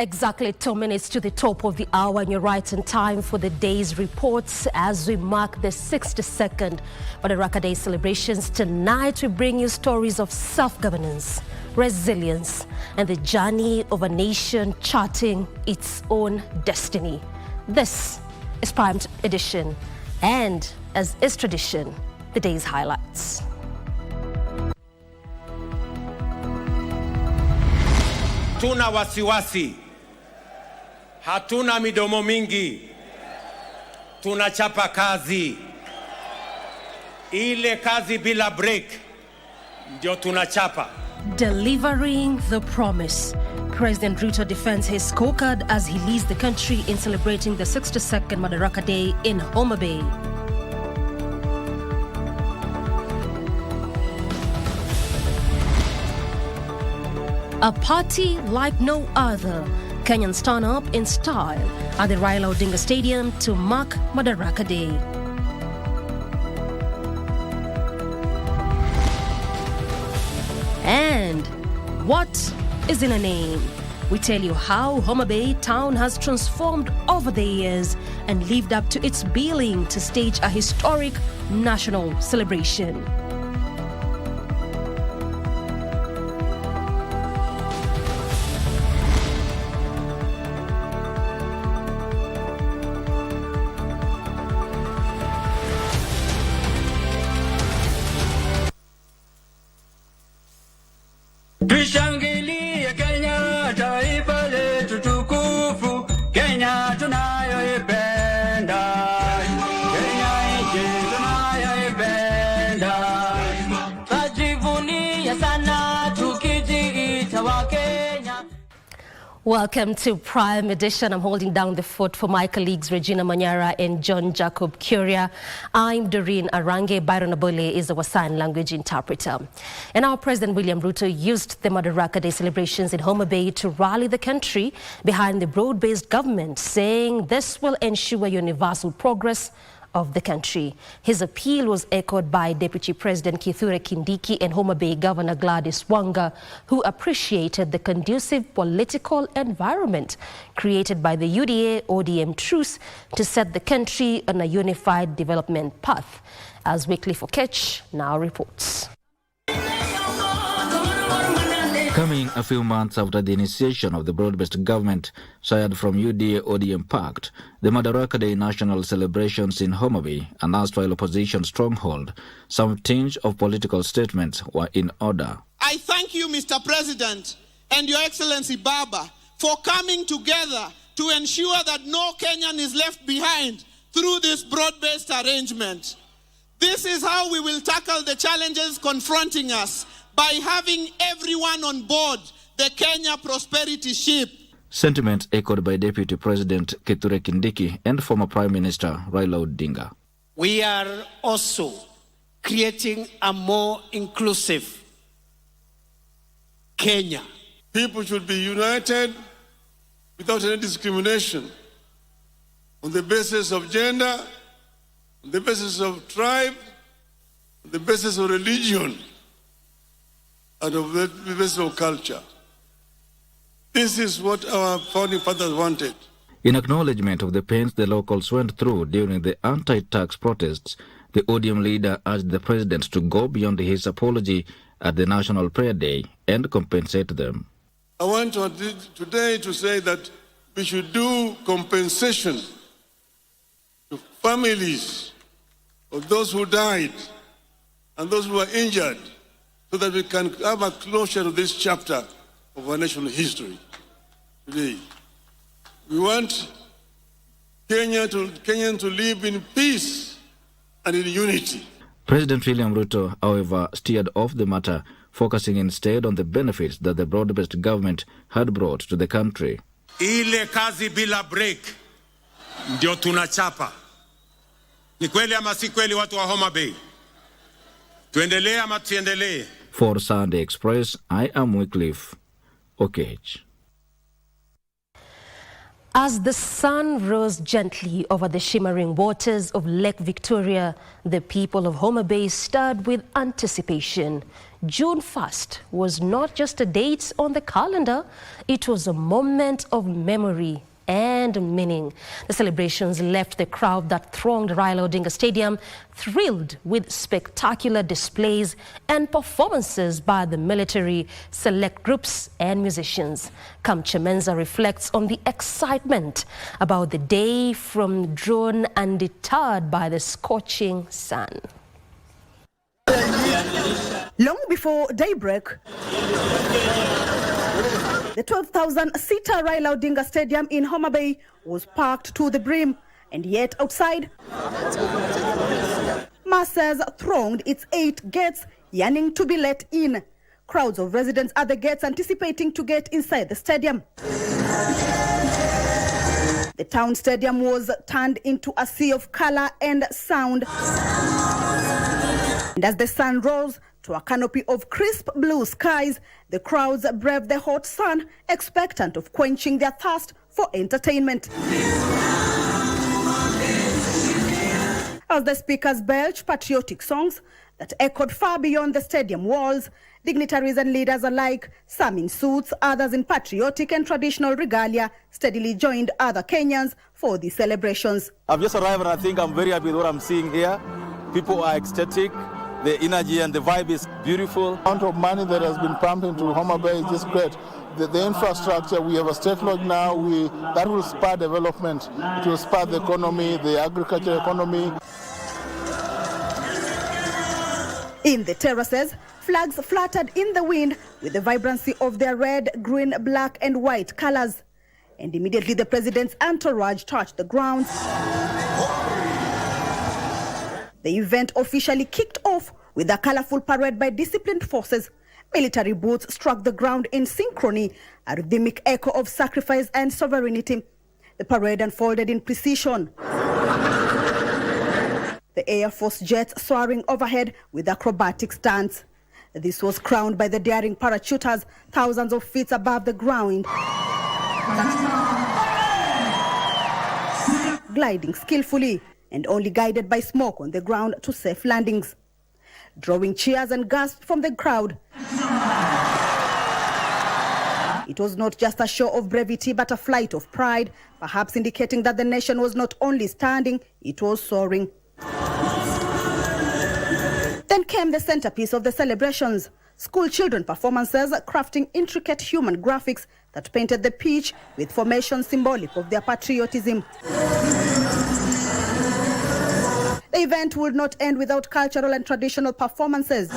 Exactly 2 minutes to the top of the hour, and you're right in time for the day's reports as we mark the 62nd Madaraka Day celebrations. Tonight we bring you stories of self-governance, resilience, and the journey of a nation charting its own destiny. This is Prime Edition, and as is tradition, the day's highlights. Hatuna wasiwasi, hatuna midomo mingi, tunachapa kazi. Ile kazi bila break ndio tunachapa. Delivering the promise. President Ruto defends his scorecard as he leads the country in celebrating the 62nd Madaraka Day in Homa Bay. A party like no other. Kenyans turn up in style at the Raila Odinga Stadium to mark Madaraka Day. And what is in a name? We tell you how Homa Bay town has transformed over the years and lived up to its billing to stage a historic national celebration. Tushangilie Kenya, taifa letu tukufu, Kenya tunayoipenda, Kenya nchi tunayoipenda, tajivunia sana tukijiita wa Kenya. Welcome to Prime Edition. I'm holding down the fort for my colleagues Regina Manyara and John Jacob Curia. I'm Doreen Arange. Byron Abole is our sign language interpreter. And our President William Ruto used the Madaraka Day celebrations in Homa Bay to rally the country behind the broad-based government, saying this will ensure universal progress of the country. His appeal was echoed by Deputy President Kithure Kindiki and Homa Bay Governor Gladys Wanga, who appreciated the conducive political environment created by the UDA-ODM truce to set the country on a unified development path. As Wycliffe Okech now reports. Coming a few months after the initiation of the broad-based government sired from UDA-ODM pact, the Madaraka Day national celebrations in Homa Bay, an erstwhile opposition stronghold, some tinge of political statements were in order. I thank you, Mr. President, and Your Excellency Baba, for coming together to ensure that no Kenyan is left behind through this broad-based arrangement. This is how we will tackle the challenges confronting us, by having everyone on board the Kenya prosperity ship. Sentiments echoed by Deputy President Kithure Kindiki and former Prime Minister Raila Odinga. We are also creating a more inclusive Kenya. People should be united without any discrimination on the basis of gender, on the basis of tribe, on the basis of religion, and of the basis of culture. This is what our founding fathers wanted. In acknowledgement of the pains the locals went through during the anti-tax protests, the ODM leader urged the president to go beyond his apology at the National Prayer Day and compensate them. I want today to say that we should do compensation to families of those who died and those who were injured, so that we can have a closure to this chapter of our national history today. We want Kenyans to live in peace and in unity. President William Ruto, however, steered off the matter, focusing instead on the benefits that the broad-based government had brought to the country. Ile kazi bila break ndio tunachapa. Ni kweli ama si kweli, watu wa Homa Bay? Tuendelee ama tuendelee? For Sunday Express, I am Wycliffe Okech. As the sun rose gently over the shimmering waters of Lake Victoria, the people of Homa Bay stirred with anticipation. June 1st was not just a date on the calendar, it was a moment of memory and meaning. The celebrations left the crowd that thronged Raila Odinga Stadium thrilled with spectacular displays and performances by the military, select groups and musicians. Kamche Menza reflects on the excitement about the day from drone undeterred by the scorching sun. Long before daybreak, the 12,000-seater Raila Odinga Stadium in Homa Bay was packed to the brim, and yet outside, masses thronged its 8 gates, yearning to be let in. Crowds of residents at the gates anticipating to get inside the stadium. The town stadium was turned into a sea of color and sound. And as the sun rose to a canopy of crisp blue skies, the crowds braved the hot sun, expectant of quenching their thirst for entertainment. As the speakers belched patriotic songs that echoed far beyond the stadium walls, dignitaries and leaders alike, some in suits, others in patriotic and traditional regalia, steadily joined other Kenyans for the celebrations. I've just arrived and I think I'm very happy with what I'm seeing here. People are ecstatic. The energy and the vibe is beautiful. The amount of money that has been pumped into Homa Bay is just great. The infrastructure, we have a state lodge now, that will spur development. It will spur the economy, the agriculture economy. In the terraces, flags fluttered in the wind with the vibrancy of their red, green, black and white colors. And immediately the president's entourage touched the ground. The event officially kicked off with a colorful parade by disciplined forces. Military boots struck the ground in synchrony, a rhythmic echo of sacrifice and sovereignty. The parade unfolded in precision. The Air Force jets soaring overhead with acrobatic stunts. This was crowned by the daring parachuters thousands of feet above the ground, gliding skillfully and only guided by smoke on the ground to safe landings, drawing cheers and gasps from the crowd. It was not just a show of brevity but a flight of pride, perhaps indicating that the nation was not only standing, it was soaring. Then came the centerpiece of the celebrations, school children performances crafting intricate human graphics that painted the pitch with formations symbolic of their patriotism. The event would not end without cultural and traditional performances.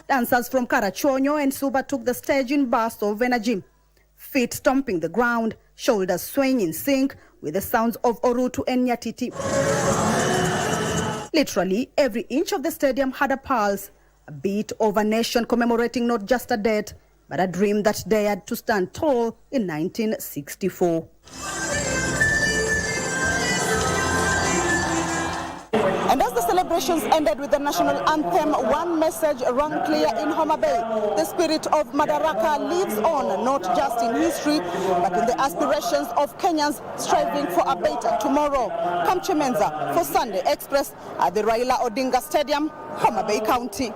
Dancers from Karachuonyo and Suba took the stage in bursts of energy, feet stomping the ground, shoulders swaying in sync with the sounds of Orutu and Nyatiti. Literally, every inch of the stadium had a pulse, a beat of a nation commemorating not just a death, but a dream that dared to stand tall in 1964. And as the celebrations ended with the national anthem, one message rang clear in Homa Bay. The spirit of Madaraka lives on, not just in history, but in the aspirations of Kenyans striving for a better tomorrow. Kamche Menza for Sunday Express at the Raila Odinga Stadium, Homa Bay County.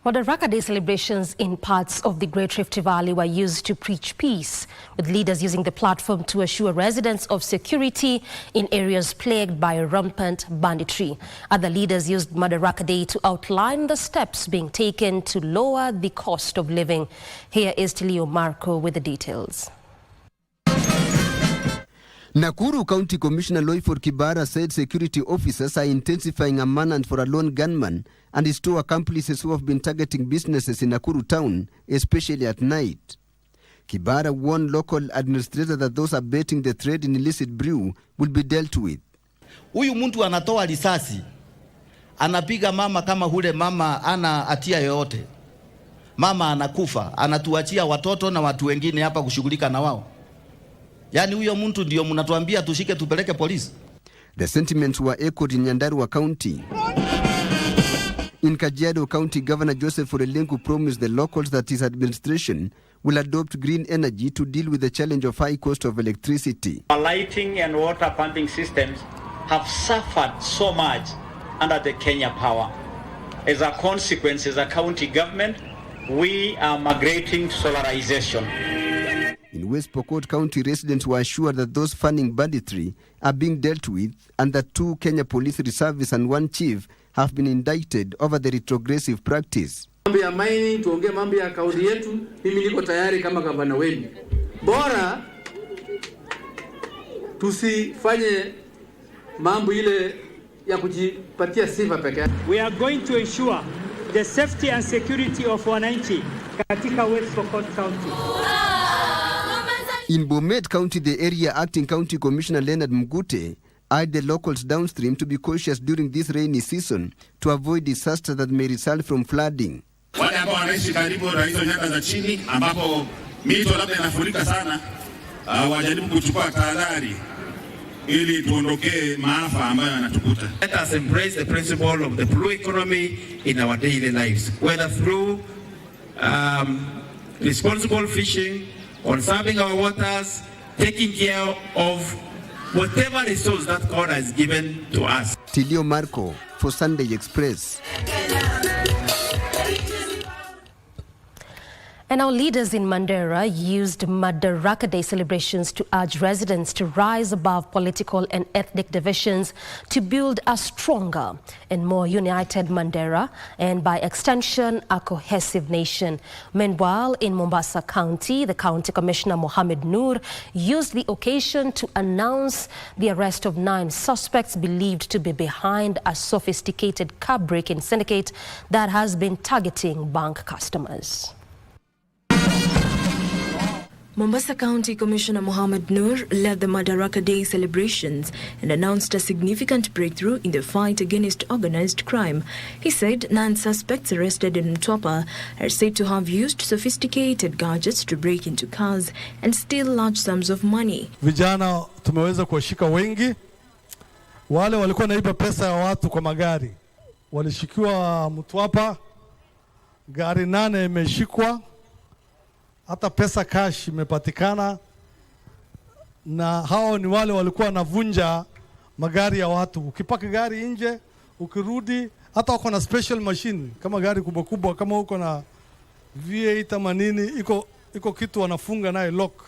Madaraka Day celebrations in parts of the Great Rift Valley were used to preach peace, with leaders using the platform to assure residents of security in areas plagued by rampant banditry. Other leaders used Madaraka Day to outline the steps being taken to lower the cost of living. Here is Tilio Marco with the details. Nakuru County Commissioner Loiford Kibara said security officers are intensifying a manhunt for a lone gunman and his 2 accomplices who have been targeting businesses in Nakuru town, especially at night. Kibara warned local administrators that those abetting the trade in illicit brew will be dealt with. Huyu mtu anatoa risasi, anapiga mama kama hule mama ana hatia yoyote. Mama anakufa, anatuachia watoto na watu wengine hapa kushughulika na wao. Yani huyo mtu ndio mnatuambia tushike tupeleke polisi. The sentiments were echoed in Nyandarua County. In Kajiado County, Governor Joseph Orelengu promised the locals that his administration will adopt green energy to deal with the challenge of high cost of electricity. Our lighting and water pumping systems have suffered so much under the Kenya Power. As a consequence, as a county government, we are migrating to solarization. In West Pokot County, residents were assured that those funding banditry are being dealt with and that 2 Kenya Police Reservists and 1 chief have been indicted over the retrogressive practice. Mambo ya mining, tuongee mambo ya kaunti yetu, mimi niko tayari kama gavana wenu. Bora tusifanye mambo ile ya kujipatia sifa peke yake. We are going to ensure the safety and security of wananchi katika West Pokot County. In Bomet County, the area acting county commissioner Leonard Mgute urged the locals downstream to be cautious during this rainy season to avoid disaster that may result from flooding. Wale ambao wanaishi karibu na hizo nyanda za chini ambapo mito labda inafurika sana, wajaribu kuchukua tahadhari ili tuondokee maafa ambayo yanatukuta. Let us embrace the principle of the blue economy in our daily lives, whether through responsible fishing, conserving our waters, taking care of whatever resource that God has given to us. Tilio Marco for Sunday Express. And our leaders in Mandera used Madaraka Day celebrations to urge residents to rise above political and ethnic divisions to build a stronger and more united Mandera and, by extension, a cohesive nation. Meanwhile, in Mombasa County, the County Commissioner Mohammed Noor used the occasion to announce the arrest of 9 suspects believed to be behind a sophisticated car-breaking syndicate that has been targeting bank customers. Mombasa County Commissioner Mohammed Noor led the Madaraka Day celebrations and announced a significant breakthrough in the fight against organized crime. He said 9 suspects arrested in Mtwapa are said to have used sophisticated gadgets to break into cars and steal large sums of money. Vijana tumeweza kuwashika wengi. Wale walikuwa naiba pesa ya watu kwa magari walishikiwa Mtwapa, gari 8 imeshikwa. Hata pesa cash imepatikana, na hao ni wale walikuwa wanavunja magari ya watu. Ukipaka gari nje, ukirudi, hata wako na special machine kama gari kubwa kubwa, kama uko na V8 80 iko kitu wanafunga naye lock.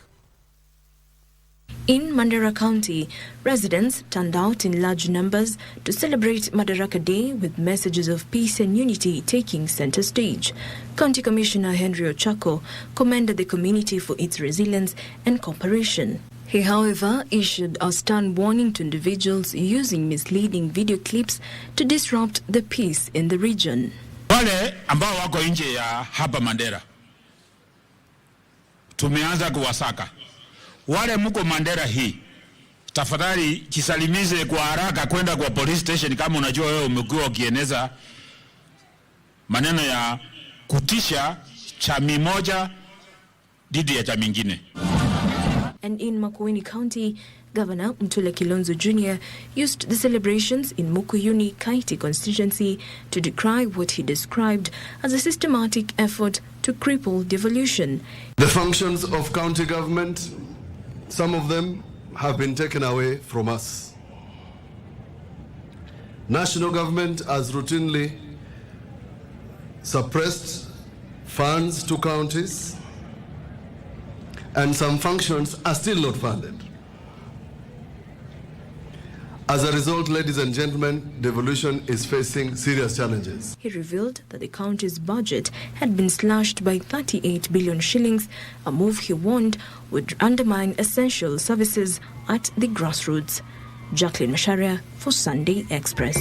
In Mandera County, residents turned out in large numbers to celebrate Madaraka Day with messages of peace and unity taking center stage. County Commissioner Henry Ochako commended the community for its resilience and cooperation. He, however, issued a stern warning to individuals using misleading video clips to disrupt the peace in the region. Wale ambao wako nje ya hapa Mandera tumeanza kuwasaka. Wale mko Mandera hii, tafadhali kisalimize kwa haraka kwenda kwa police station kama unajua wewe umekuwa ukieneza maneno ya kutisha chama moja dhidi ya chama nyingine. And in Makueni County, Governor Mtula Kilonzo Jr. used the celebrations in Mukuyuni Kaiti constituency to decry what he described as a systematic effort to cripple devolution. The functions of county government, some of them have been taken away from us. National government has routinely suppressed funds to counties, and some functions are still not funded. As a result, ladies and gentlemen, devolution is facing serious challenges. He revealed that the county's budget had been slashed by 38 billion shillings, a move he warned would undermine essential services at the grassroots. Jacqueline Masharia for Sunday Express.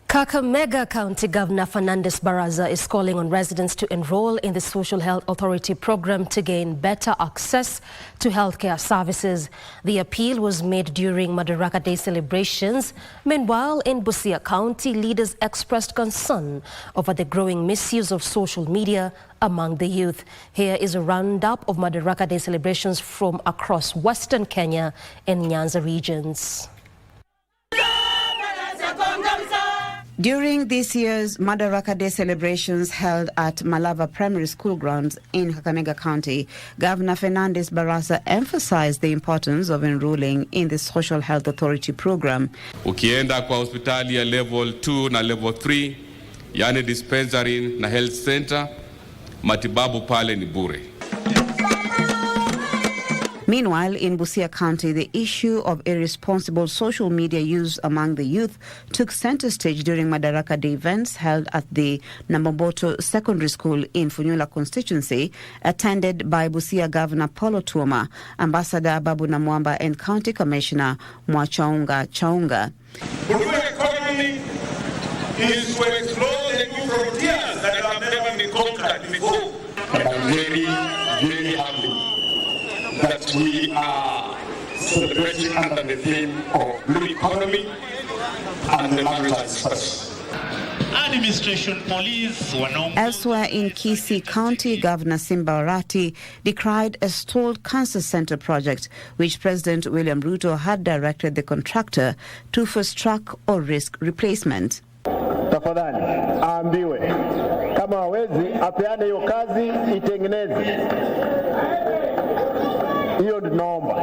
Kakamega County Governor Fernandes Baraza is calling on residents to enroll in the Social Health Authority program to gain better access to healthcare services. The appeal was made during Madaraka Day celebrations. Meanwhile, in Busia County, leaders expressed concern over the growing misuse of social media among the youth. Here is a roundup of Madaraka Day celebrations from across Western Kenya and Nyanza regions. During this year's Madaraka Day celebrations held at Malava Primary School grounds in Kakamega County, Governor Fernandes Barasa emphasized the importance of enrolling in the Social Health Authority program. Ukienda kwa hospitali ya level 2 na level 3, yani dispensary na health center, matibabu pale ni bure. Meanwhile, in Busia County, the issue of irresponsible social media use among the youth took center stage during Madaraka Day events held at the Namboboto Secondary School in Funyula constituency, attended by Busia Governor Paulo Tuoma, Ambassador Babu Namwamba, and County Commissioner Mwachaunga Chaunga. The new economy is to explore the new frontiers that have never been conquered before. And I'm really, really happy that we are celebrating under the theme of blue economy and the maritime space. Administration, police, Elsewhere in Kisii County, Governor Simba Arati decried a stalled cancer center project which President William Ruto had directed the contractor to fast-track or risk replacement. Tafadhali aambiwe kama hawezi apeane hiyo kazi itengeneze. Hiyo tunaomba.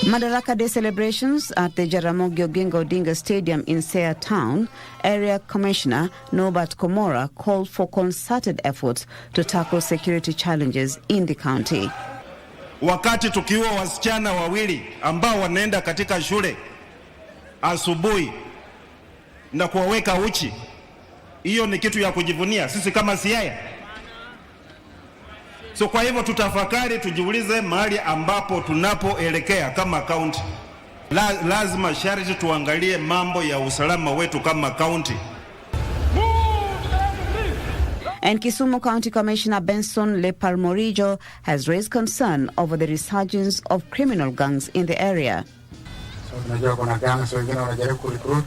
Madaraka Day celebrations at the Jaramogi Oginga Odinga Stadium in Seya Town, Area Commissioner Norbert Komora called for concerted efforts to tackle security challenges in the county. Wakati tukiwa wasichana wawili ambao wanaenda katika shule asubuhi na kuwaweka uchi, hiyo ni kitu ya kujivunia sisi kama Siaya. So kwa hivyo tutafakari, tujiulize mahali ambapo tunapoelekea kama county. Lazima sharti tuangalie mambo ya usalama wetu kama county. And Kisumu County Commissioner Benson Lepalmorijo has raised concern over the resurgence of criminal gangs in the area. So tunajua kuna gangs wengine wanajaribu kurecruit.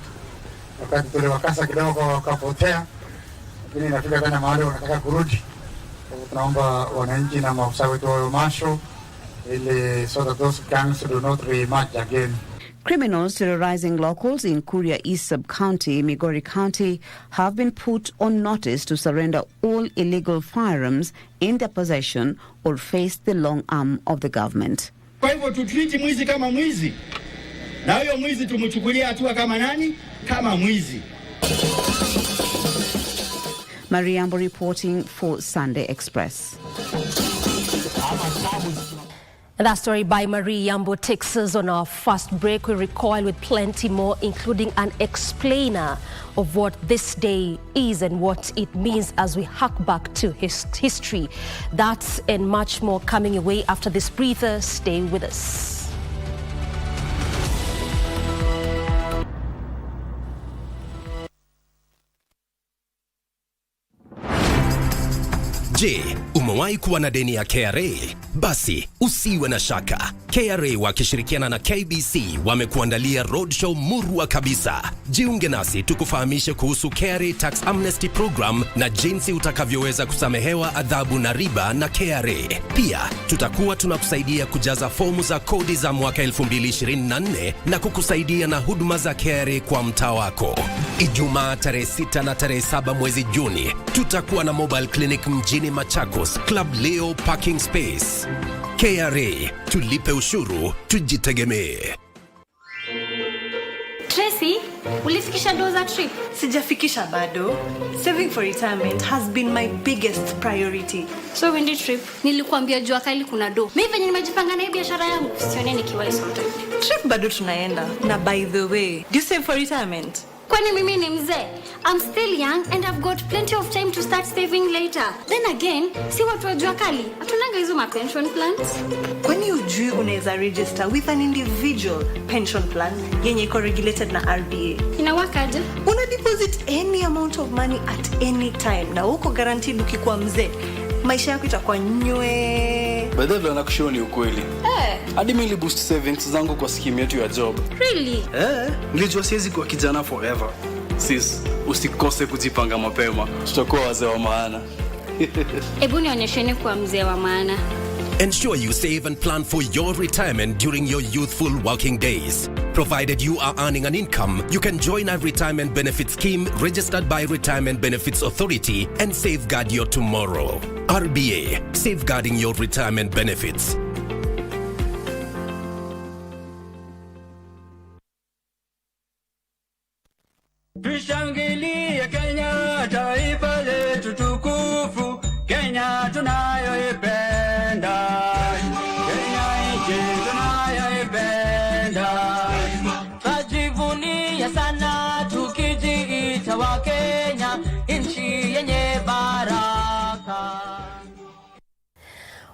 Wakati tule wakasa kidogo wakapotea. Lakini inafika tena mahali wanataka kurudi. Tunaomba wananchi na maafisa wetu wa marsho ili so that those gangs do not re-emerge again. Criminals terrorizing locals in Kuria East Sub-County, Migori County, have been put on notice to surrender all illegal firearms in their possession or face the long arm of the government. Kwa hivyo tutreat mwizi kama mwizi. Na huyo mwizi tumchukulia hatua kama nani? Kama mwizi. Mariambo reporting for Sunday Express. And that story by Marie Yambo takes us on our first break. We recoil with plenty more, including an explainer of what this day is and what it means as we hark back to history. That and much more coming your way after this breather. Stay with us. Je, umewahi kuwa na deni ya KRA? Basi usiwe na shaka. KRA wakishirikiana na KBC wamekuandalia roadshow murwa kabisa. Jiunge nasi tukufahamishe kuhusu KRA Tax Amnesty Program na jinsi utakavyoweza kusamehewa adhabu na riba na KRA. Pia tutakuwa tunakusaidia kujaza fomu za kodi za mwaka 2024 na kukusaidia na huduma za KRA kwa mtaa wako. Ijumaa tarehe 6 na tarehe 7 mwezi Juni tutakuwa na mobile clinic mjini Machakos, Club Leo Parking Space. KRA, tulipe ushuru, tujitegemee. Tracy, ulifikisha doza trip? Sijafikisha bado. Saving for retirement has been my biggest priority. So when the trip, nilikuambia jua kali kuna do. Mimi venye nimejipanga na biashara yangu, sione nikiwahi sote. Trip bado tunaenda. Na by the way, do you save for retirement? Kwani mimi ni mzee? I'm still young and I've got plenty of time to start saving later. Then again, si watu wa jua kali, hatunanga hizo ma pension plans. Kwani ujui unaweza register with an individual pension plan yenye iko regulated na RBA? Inawakaje? Una deposit any amount of money at any time na uko guaranteed ukikuwa mzee. Maisha yako itakuwa nywe. By the way, nakushauri ni ukweli. Hadi mimi boost savings zangu kwa scheme yetu ya job. Really? Nilijua siwezi kuwa kijana forever. Sis, usikose kujipanga mapema. Tutakuwa wazee wa maana. Hebu nionyesheni kuwa mzee wa maana. Ensure you save and plan for your retirement during your youthful working days. Provided you are earning an income, you can join a retirement benefit scheme registered by Retirement Benefits Authority and safeguard your tomorrow. RBA, safeguarding your retirement benefits. Tushangilie Kenya, taifa letu tukufu, Kenya tunayoipenda, Kenya nchi tunayoipenda. Tajivunia sana tukijiita wa Kenya, nchi yenye baraka.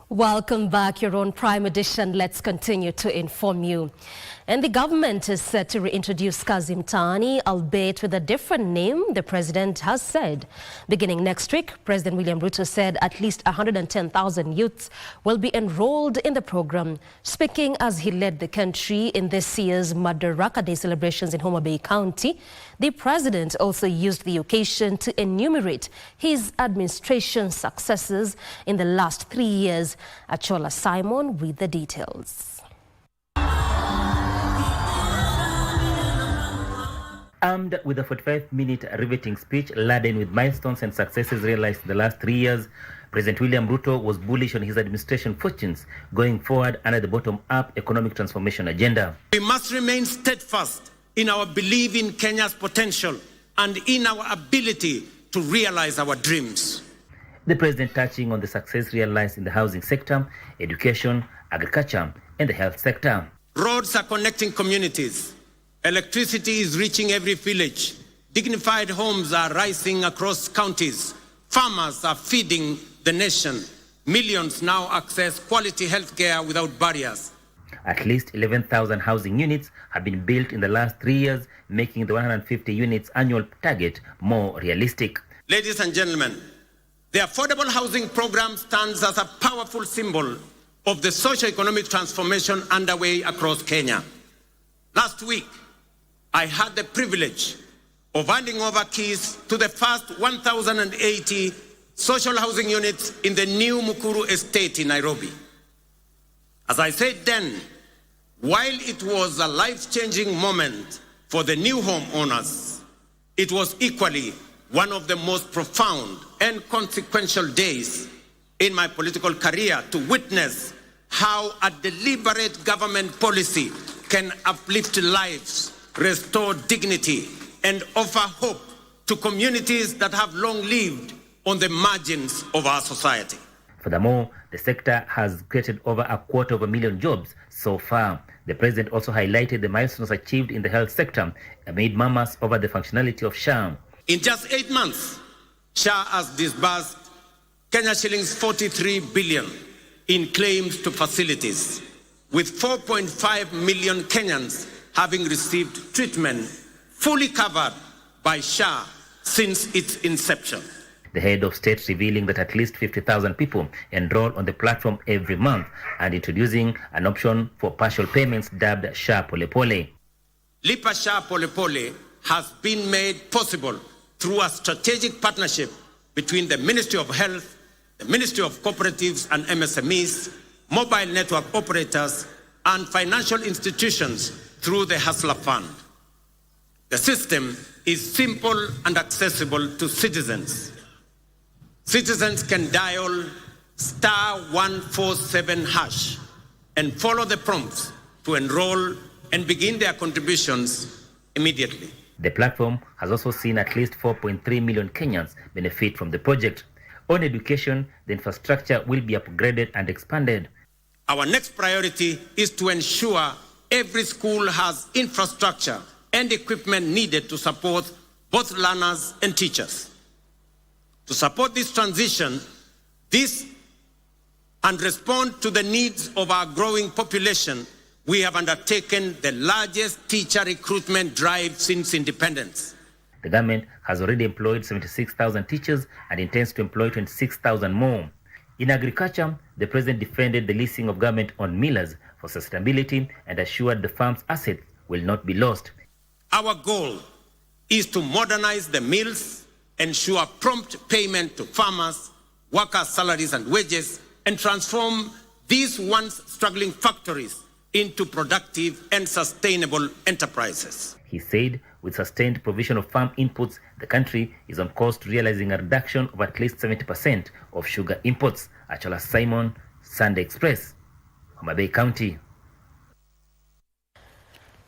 Welcome back. You're on Prime Edition. Let's continue to inform you. And the government is set to reintroduce Kazi Mtaani, albeit with a different name, the president has said. Beginning next week, President William Ruto said at least 110,000 youths will be enrolled in the program. Speaking as he led the country in this year's Madaraka Day celebrations in Homa Bay County, the president also used the occasion to enumerate his administration's successes in the last 3 years. Achola Simon with the details. Armed with a 45-minute riveting speech laden with milestones and successes realized in the last 3 years, President William Ruto was bullish on his administration fortunes going forward under the bottom-up economic transformation agenda. We must remain steadfast in our belief in Kenya's potential and in our ability to realize our dreams. The president touching on the success realized in the housing sector, education, agriculture, and the health sector. Roads are connecting communities. Electricity is reaching every village. Dignified homes are rising across counties. Farmers are feeding the nation. Millions now access quality healthcare without barriers. At least 11,000 housing units have been built in the last 3 years, making the 150 units annual target more realistic. Ladies and gentlemen, the affordable housing program stands as a powerful symbol of the socio-economic transformation underway across Kenya. Last week, I had the privilege of handing over keys to the first 1,080 social housing units in the new Mukuru estate in Nairobi. As I said then, while it was a life-changing moment for the new homeowners, it was equally one of the most profound and consequential days in my political career to witness how a deliberate government policy can uplift lives, restore dignity, and offer hope to communities that have long lived on the margins of our society. Furthermore, the sector has created over 250,000 jobs so far. The president also highlighted the milestones achieved in the health sector amid murmurs over the functionality of SHA. In just 8 months, SHA has disbursed Kenya shillings 43 billion in claims to facilities, with 4.5 million Kenyans having received treatment fully covered by SHA since its inception. The head of state revealing that at least 50,000 people enroll on the platform every month and introducing an option for partial payments dubbed SHA Pole Pole. Lipa SHA Pole Pole has been made possible through a strategic partnership between the Ministry of Health, the Ministry of Cooperatives and MSMEs, mobile network operators, and financial institutions through the Hustler Fund. The system is simple and accessible to citizens. Citizens can dial *147# and follow the prompts to enroll and begin their contributions immediately. The platform has also seen at least 4.3 million Kenyans benefit from the project. On education, the infrastructure will be upgraded and expanded. Our next priority is to ensure every school has infrastructure and equipment needed to support both learners and teachers. To support this transition, and respond to the needs of our growing population, we have undertaken the largest teacher recruitment drive since independence. The government has already employed 76,000 teachers and intends to employ 26,000 more. In agriculture, the president defended the leasing of government on millers for sustainability and assured the farm's assets will not be lost. Our goal is to modernize the mills, ensure prompt payment to farmers, workers' salaries and wages, and transform these once struggling factories into productive and sustainable enterprises. He said with sustained provision of farm inputs, the country is on course to realizing a reduction of at least 70% of sugar imports. Achola Simon, Sunday Express, Homa Bay County.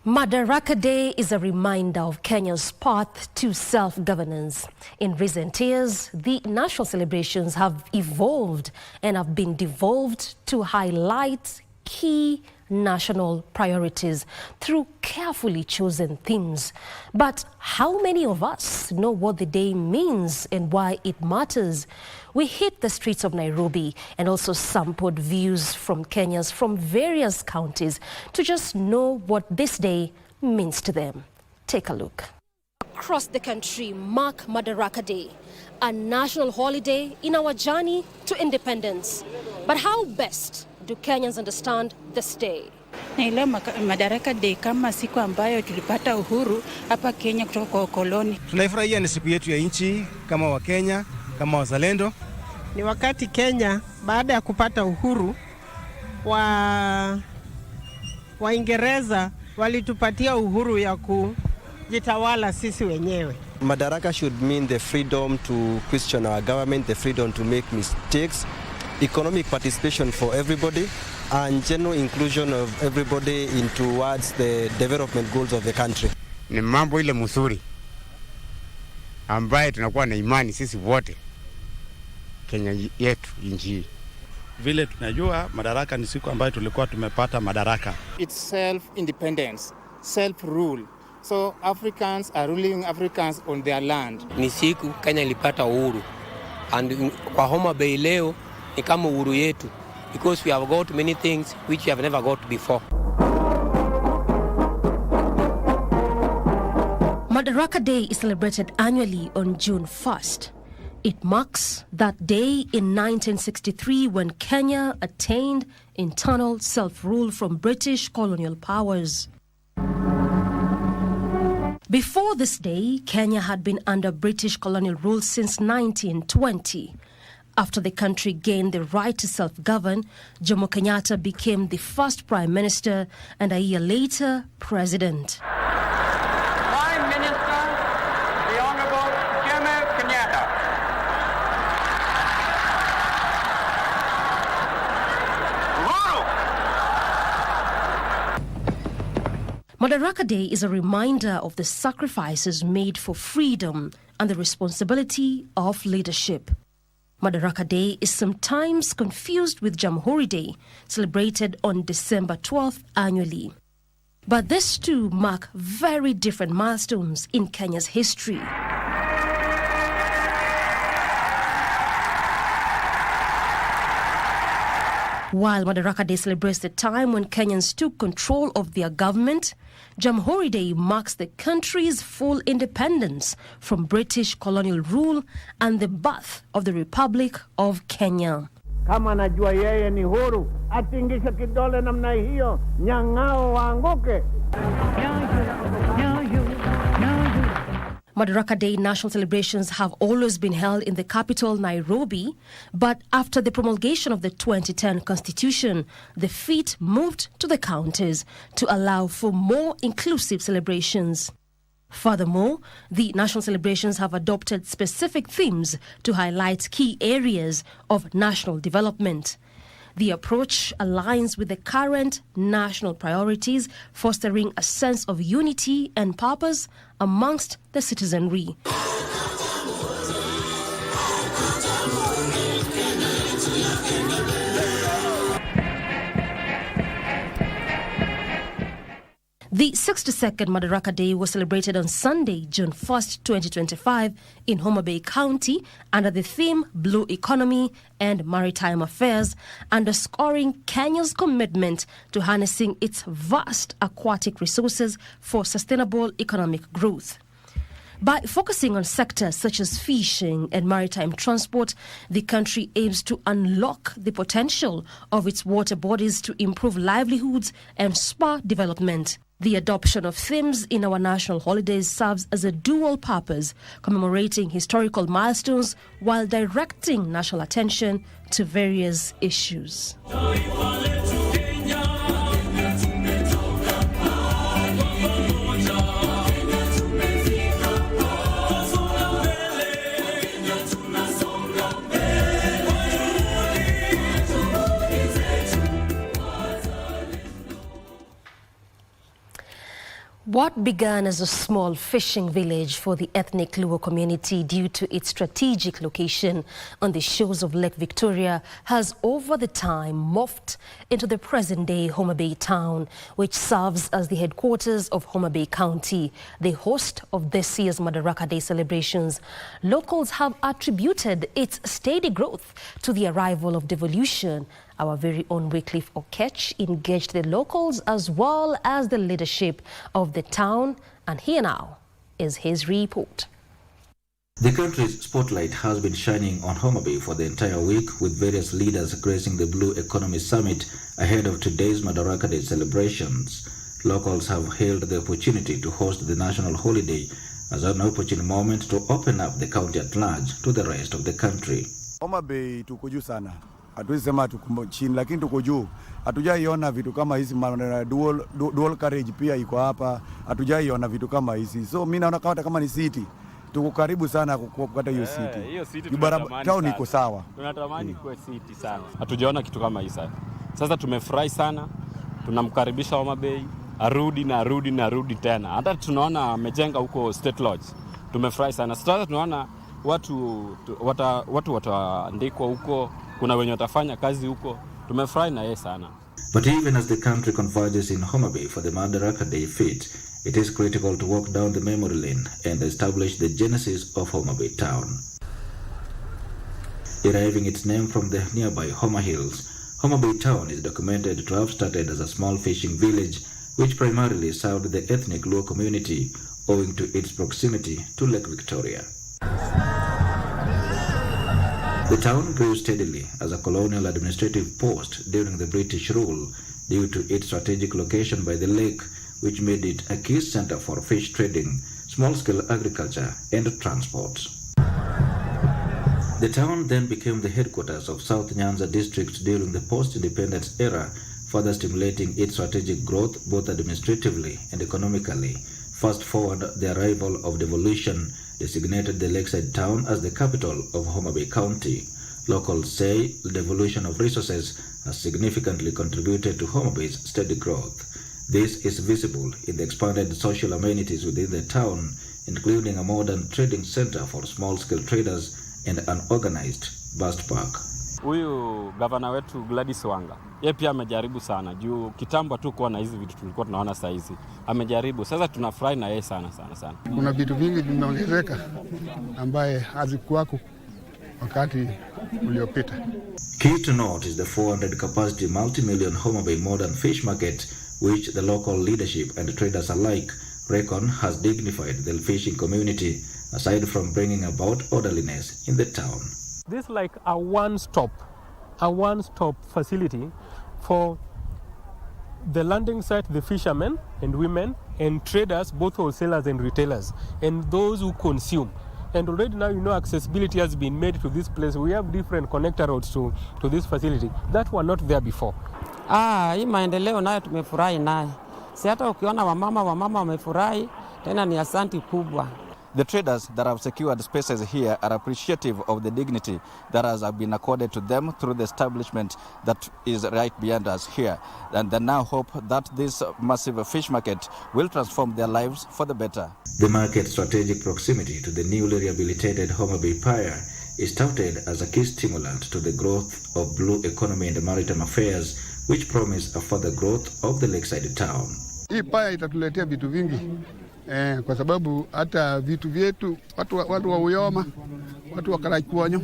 Madaraka Day is a reminder of Kenya's path to self-governance. In recent years, the national celebrations have evolved and have been devolved to highlight key national priorities through carefully chosen themes. But how many of us know what the day means and why it matters? We hit the streets of Nairobi and also sampled views from Kenyans from various counties to just know what this day means to them. Take a look. Across the country mark Madaraka Day, a national holiday in our journey to independence. But how best do Kenyans understand this day? Naelewa Madaraka Day kama siku ambayo tulipata uhuru hapa Kenya kutoka kwa ukoloni. Tunaifurahia, ni siku yetu ya nchi kama wa Kenya, kama wazalendo. Ni wakati Kenya baada ya kupata uhuru Waingereza walitupatia uhuru ya kujitawala sisi wenyewe. Madaraka should mean the freedom to question our government, the freedom to make mistakes, economic participation for everybody, and general inclusion of everybody in towards the development goals of the country. Ni mambo ile mzuri ambaye tunakuwa na imani sisi wote Kenya yetu nchi. Vile tunajua Madaraka ni siku ambayo tulikuwa tumepata madaraka. It's self-independence, self-rule. So Africans are ruling Africans on their land. Ni siku Kenya ilipata uhuru. And kwa Homa Bay leo ni kama uhuru yetu. Because we have got many things which we have never got before. Madaraka Day is celebrated annually on June 1st. It marks that day in 1963 when Kenya attained internal self-rule from British colonial powers. Before this day, Kenya had been under British colonial rule since 1920. After the country gained the right to self-govern, Jomo Kenyatta became the first Prime Minister and a year later, President. Prime Minister, the Honorable Jomo Kenyatta. Madaraka Day is a reminder of the sacrifices made for freedom and the responsibility of leadership. Madaraka Day is sometimes confused with Jamhuri Day, celebrated on December 12th annually. But these two mark very different milestones in Kenya's history. While Madaraka Day celebrates the time when Kenyans took control of their government, Jamhuri Day marks the country's full independence from British colonial rule and the birth of the Republic of Kenya. Kama najua yeye ni huru, atingisha kidole namna hiyo, nyang'ao waanguke. Madaraka Day national celebrations have always been held in the capital, Nairobi, but after the promulgation of the 2010 Constitution, the feat moved to the counties to allow for more inclusive celebrations. Furthermore, the national celebrations have adopted specific themes to highlight key areas of national development. The approach aligns with the current national priorities, fostering a sense of unity and purpose amongst the citizenry. The 62nd Madaraka Day was celebrated on Sunday, June 1st, 2025 in Homa Bay County under the theme Blue Economy and Maritime Affairs, underscoring Kenya's commitment to harnessing its vast aquatic resources for sustainable economic growth. By focusing on sectors such as fishing and maritime transport, the country aims to unlock the potential of its water bodies to improve livelihoods and spur development. The adoption of themes in our national holidays serves as a dual purpose, commemorating historical milestones while directing national attention to various issues. What began as a small fishing village for the ethnic Luo community due to its strategic location on the shores of Lake Victoria has over the time morphed into the present-day Homa Bay town, which serves as the headquarters of Homa Bay County, the host of this year's Madaraka Day celebrations. Locals have attributed its steady growth to the arrival of devolution. Our very own Wycliffe Okech engaged the locals as well as the leadership of the town, and here now is his report. The country's spotlight has been shining on Homa Bay for the entire week, with various leaders gracing the Blue Economy Summit ahead of today's Madaraka Day celebrations. Locals have hailed the opportunity to host the national holiday as an opportune moment to open up the county at large to the rest of the country. Homa Bay tuko juu sana. Hatuwezi sema tuko chini, lakini tuko juu. Hatujaiona vitu kama hizi, dual carriage pia iko hapa. Hatujaiona vitu kama hizi. So mimi naona kama ni city. Tuko karibu sana kupata hiyo city. Hiyo city town iko sawa. Tunatamani kuwe city sana. Hatujaona kitu kama hii sasa. Sasa tumefurahi sana. Tunamkaribisha Homa Bay, arudi tena. Hata tunaona amejenga huko State Lodge. Tumefurahi sana. Sasa tunaona watu wataandikwa huko, kuna wenye watafanya kazi huko. Tumefurahi na yeye sana. But even as the country converges in Homa Bay for the Madaraka Day feat, it is critical to walk down the memory lane and establish the genesis of Homa Bay town. Deriving its name from the nearby Homa Hills, Homa Bay town is documented to have started as a small fishing village which primarily served the ethnic Luo community owing to its proximity to Lake Victoria. The town grew steadily as a colonial administrative post during the British rule due to its strategic location by the lake, which made it a key center for fish trading, small-scale agriculture, and transport. The town then became the headquarters of South Nyanza district during the post-independence era, further stimulating its strategic growth both administratively and economically. Fast forward, the arrival of devolution designated the lakeside town as the capital of Homa Bay County. Locals say the devolution of resources has significantly contributed to Homa Bay's steady growth. This is visible in the expanded social amenities within the town, including a modern trading center for small-scale traders and an organized bus park. Huyu gavana wetu Gladys Wanga, yeye pia amejaribu sana. Juu kitambo tu kuwa na hizi vitu tulikuwa tunaona saa hizi. Amejaribu. Sasa tunafurahi na yeye sana. Kuna vitu vingi vimeongezeka ambaye hazikuwako wakati uliopita. Key to note is the 400 capacity multi-million Homa Bay modern fish market, which the local leadership and traders alike reckon has dignified the fishing community, aside from bringing about orderliness in the town. This is like a one-stop facility for the landing site, the fishermen and women and traders, both wholesalers and retailers, and those who consume. And already now, accessibility has been made to this place. We have different connector roads to this facility that were not there before. Hii maendeleo nayo tumefurahi naye. Si hata ukiona wamama wamefurahi, tena ni asanti kubwa. The traders that have secured spaces here are appreciative of the dignity that has been accorded to them through the establishment that is right beyond us here. And they now hope that this massive fish market will transform their lives for the better. The market's strategic proximity to the newly rehabilitated Homa Bay Pier is touted as a key stimulant to the growth of blue economy and maritime affairs, which promise a further growth of the lakeside town. Hii pier itatuletea vitu vingi. Kwa sababu hata vitu vyetu watu wa Uyoma, watu wa Karachuonyo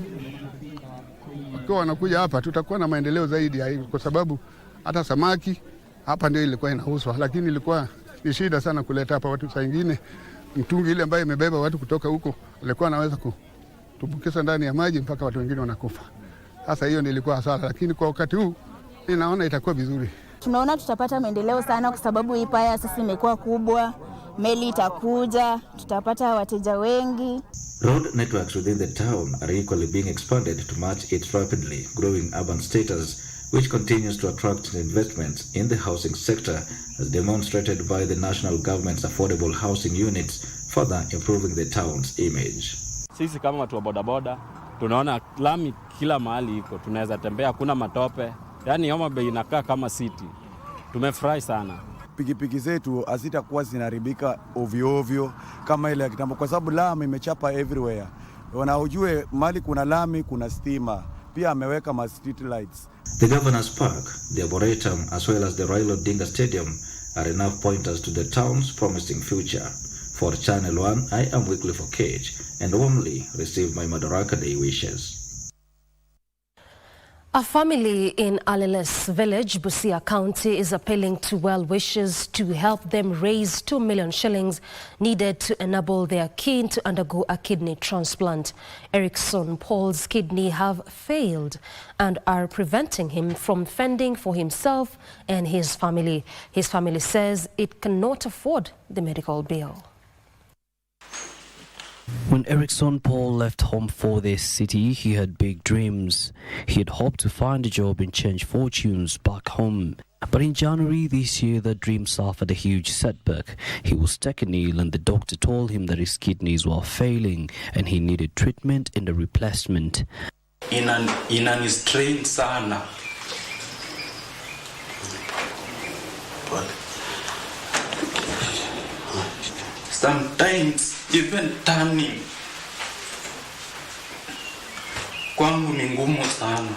wakiwa wanakuja hapa, tutakuwa na maendeleo zaidi ya hivi, kwa sababu hata samaki hapa ndio ilikuwa inauzwa, lakini ilikuwa ni shida sana kuleta hapa watu. Saa nyingine mtungi ile ambayo imebeba watu kutoka huko alikuwa anaweza kutumbukiza ndani ya maji mpaka watu wengine wanakufa. Sasa hiyo nilikuwa hasara, lakini kwa wakati huu ninaona itakuwa vizuri. Tunaona tutapata maendeleo sana kwa sababu hii paya sasa imekuwa kubwa, meli itakuja, tutapata wateja wengi. Road networks within the town are equally being expanded to match its rapidly growing urban status, which continues to attract investments in the housing sector, as demonstrated by the national government's affordable housing units, further improving the town's image. Sisi kama watu wa bodaboda tunaona lami kila mahali iko, tunaweza tembea, hakuna matope. Yaani Homa Bay inakaa kama city. Tumefurahi sana. Pikipiki zetu hazitakuwa zinaharibika ovyo ovyo kama ile ya kitambo, kwa sababu lami imechapa everywhere. Ujue mali kuna lami, kuna stima, pia ameweka ma street lights. The Governor's Park, the Arboretum, as well as the Raila Odinga Stadium are enough pointers to the town's promising future. For Channel 1, I am Wycliffe Cage and warmly receive my Madaraka Day wishes. A family in Aliles village, Busia County, is appealing to well-wishers to help them raise 2 million shillings needed to enable their kin to undergo a kidney transplant. Erickson Paul's kidney have failed and are preventing him from fending for himself and his family. His family says it cannot afford the medical bill. When Erickson Paul left home for this city, he had big dreams. He had hoped to find a job and change fortunes back home. But in January this year, the dream suffered a huge setback. He was taken ill and the doctor told him that his kidneys were failing and he needed treatment and a replacement. Inanistrain sana. Sometimes even turning kwangu ni ngumu sana.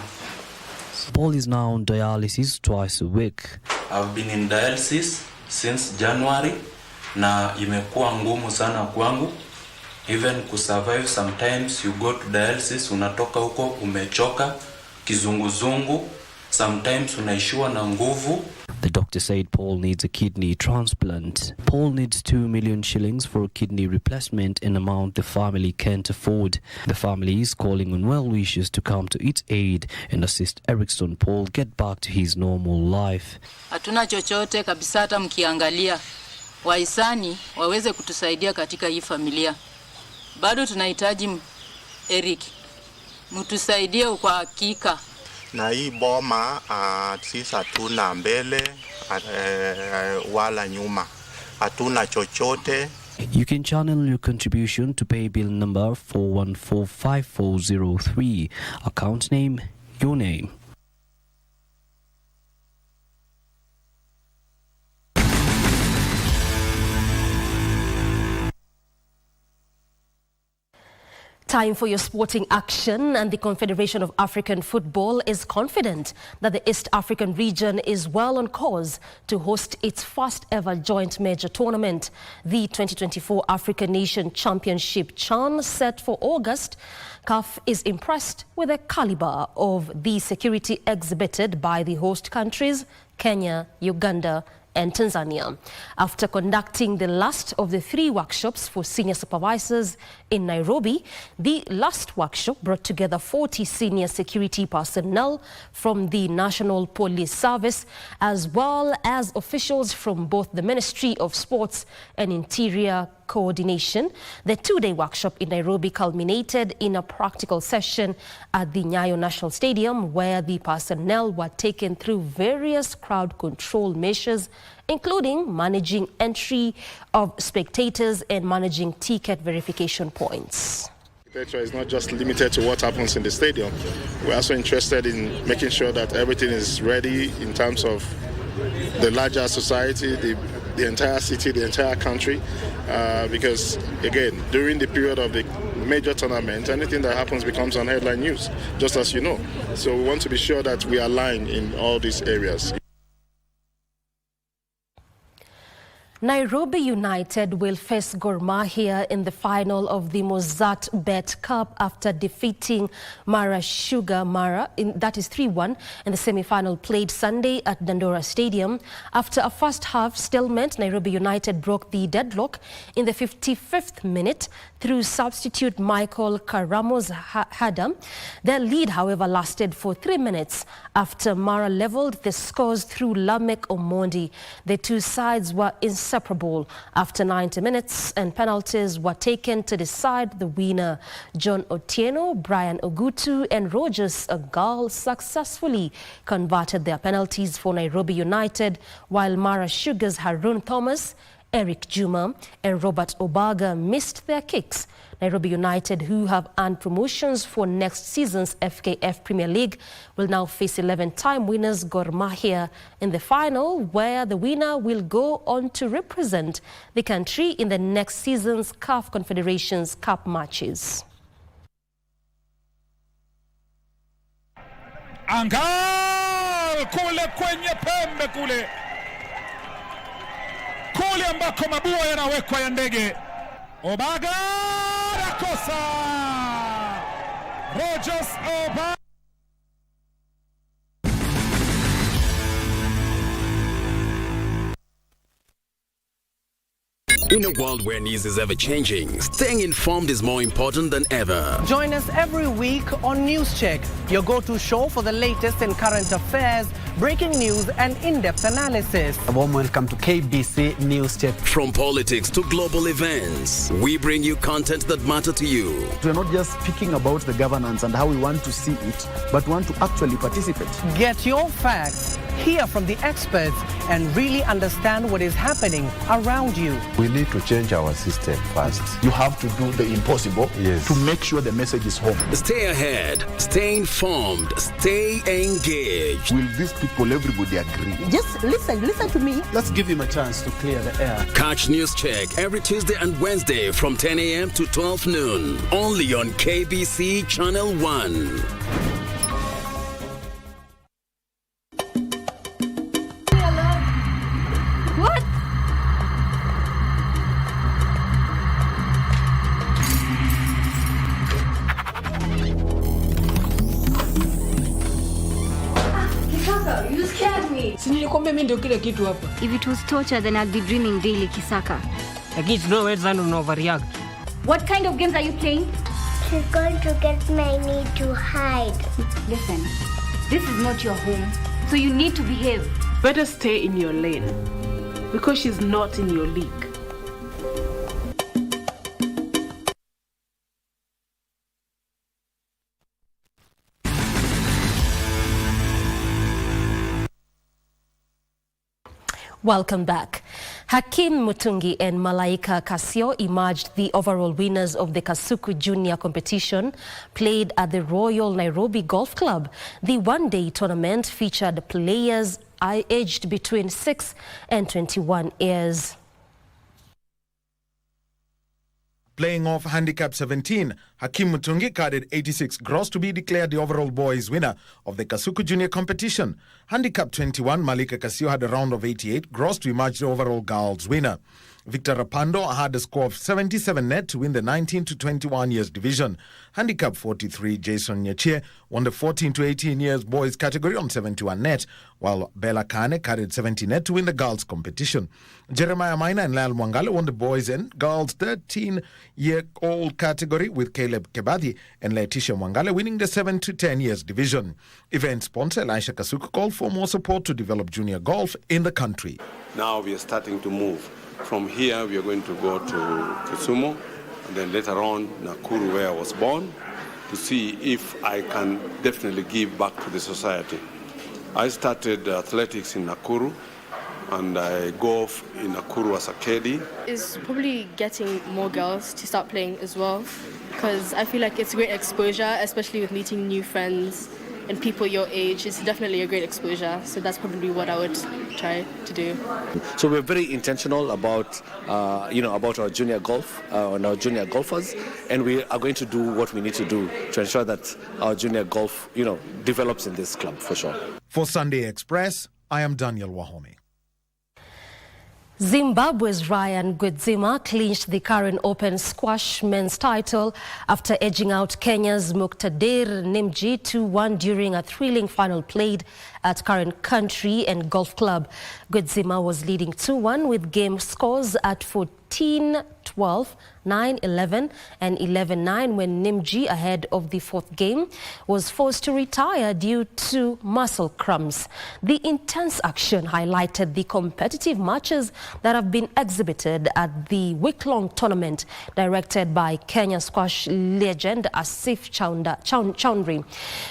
Paul is now on dialysis twice a week. I've been in dialysis since January na imekuwa ngumu sana kwangu. Even kusurvive, sometimes you go to dialysis, unatoka huko umechoka, kizunguzungu, sometimes unaishiwa na nguvu. The doctor said Paul needs a kidney transplant. Paul needs 2 million shillings for a kidney replacement, an amount the family can't afford. The family is calling on well-wishers to come to its aid and assist Erickson Paul get back to his normal life. Hatuna chochote kabisa, hata mkiangalia wahisani waweze kutusaidia katika hii familia. Bado tunahitaji Eric. Mtusaidie kwa hakika. Na hii boma sisi hatuna mbele wala nyuma, hatuna chochote. You can channel your contribution to pay bill number 4145403, account name, your name. Time for your sporting action, and the Confederation of African Football is confident that the East African region is well on course to host its first ever joint major tournament. The 2024 African Nation Championship CHAN, set for August, CAF is impressed with the caliber of the security exhibited by the host countries, Kenya, Uganda, and Tanzania. After conducting the last of the 3 workshops for senior supervisors in Nairobi, the last workshop brought together 40 senior security personnel from the National Police Service, as well as officials from both the Ministry of Sports and Interior Coordination. The 2-day workshop in Nairobi culminated in a practical session at the Nyayo National Stadium, where the personnel were taken through various crowd control measures, including managing entry of spectators and managing ticket verification points. Architecture is not just limited to what happens in the stadium. We're also interested in making sure that everything is ready in terms of the larger society, the entire city, the entire country, because again, during the period of the major tournament, anything that happens becomes on headline news, just as you know. So we want to be sure that we align in all these areas. Nairobi United will face Gor Mahia in the final of the Mozart Bet Cup after defeating Mara Sugar Mara, that is 3-1, in the semi-final played Sunday at Dandora Stadium. After a first half stalemate, Nairobi United broke the deadlock in the 55th minute through substitute Michael Karamo's header. Their lead, however, lasted for 3 minutes after Mara levelled the scores through Lamek Omondi. The two sides were inseparable after 90 minutes, and penalties were taken to decide the winner. John Otieno, Brian Ogutu and Rogers Agal successfully converted their penalties for Nairobi United, while Mara Sugar's Harun Thomas, Eric Juma and Robert Obaga missed their kicks. Nairobi United, who have earned promotions for next season's FKF Premier League, will now face 11-time winners Gor Mahia in the final, where the winner will go on to represent the country in the next season's CAF Confederations Cup matches. Angal kule kwenye pembe kule ambako mabua yanawekwa ya ndege. Obaga rakosa. Rogers Obaga. In a world where news is ever-changing, staying informed is more important than ever. Join us every week on News Check, your go-to show for the latest in current affairs, breaking news and in-depth analysis. A warm welcome to KBC News Check. From politics to global events, we bring you content that matter to you. We're not just speaking about the governance and how we want to see it, but want to actually participate. Get your facts, hear from the experts, and really understand what is happening around you. We need to change our system first. You have to do the impossible to make sure the message is home. Stay ahead, stay informed, stay engaged. Will these people, everybody agree? Just listen to me. Let's give him a chance to clear the air. Catch News Check every Tuesday and Wednesday from 10 a.m. to 12 noon. Only on KBC Channel 1. What? Kisaka, you scared me. Si nilikwambia mimi ndio kile kitu hapa. If it was torture, then I'd be dreaming daily, Kisaka. Lakini tunaweza sana una overreact. What kind of games are you playing? She's going to get my need to hide. Listen, this is not your home, so you need to behave. Better stay in your lane, because she's not in your league. Welcome back. Hakim Mutungi and Malaika Kasio emerged the overall winners of the Kasuku Junior competition played at the Royal Nairobi Golf Club. The one-day tournament featured players aged between 6 and 21 years. Playing off handicap 17, Hakim Mutungi carded 86 gross to be declared the overall boys winner of the Kasuku Junior competition. Handicap 21, Malika Kasio had a round of 88 gross to emerge the overall girls winner. Victor Rapando had a score of 77 net to win the 19 to 21 years division. Handicap 43, Jason Nyachie won the 14 to 18 years boys category on 71 net, while Bella Kane carried 70 net to win the girls competition. Jeremiah Maina and Lal Mwangale won the boys and girls 13-year-old category, with Caleb Kebadi and Letitia Mwangale winning the 7 to 10 years division. Event sponsor Elisha Kasuku called for more support to develop junior golf in the country. Now we are starting to move. From here, we are going to go to Kisumu, and then later on, Nakuru, where I was born, to see if I can definitely give back to the society. I started athletics in Nakuru, and I golf in Nakuru as a caddy. Is probably getting more girls to start playing as well, because I feel like it's great exposure, especially with meeting new friends and people your age. It's definitely a great exposure, so that's probably what I would try to do. So we're very intentional about, about our junior golf and our junior golfers, and we are going to do what we need to do to ensure that our junior golf, develops in this club for sure. For Sunday Express, I am Daniel Wahome. Zimbabwe's Ryan Gwedzima clinched the current Open Squash men's title after edging out Kenya's Muqtadir Nimji 2-1 during a thrilling final played at current Country and Golf Club. Gwedzima was leading 2-1 with game scores at 14-12, 9-11 and 11-9 when Nimji, ahead of the fourth game, was forced to retire due to muscle cramps. The intense action highlighted the competitive matches that have been exhibited at the week-long tournament directed by Kenya squash legend Asif Chowdhury.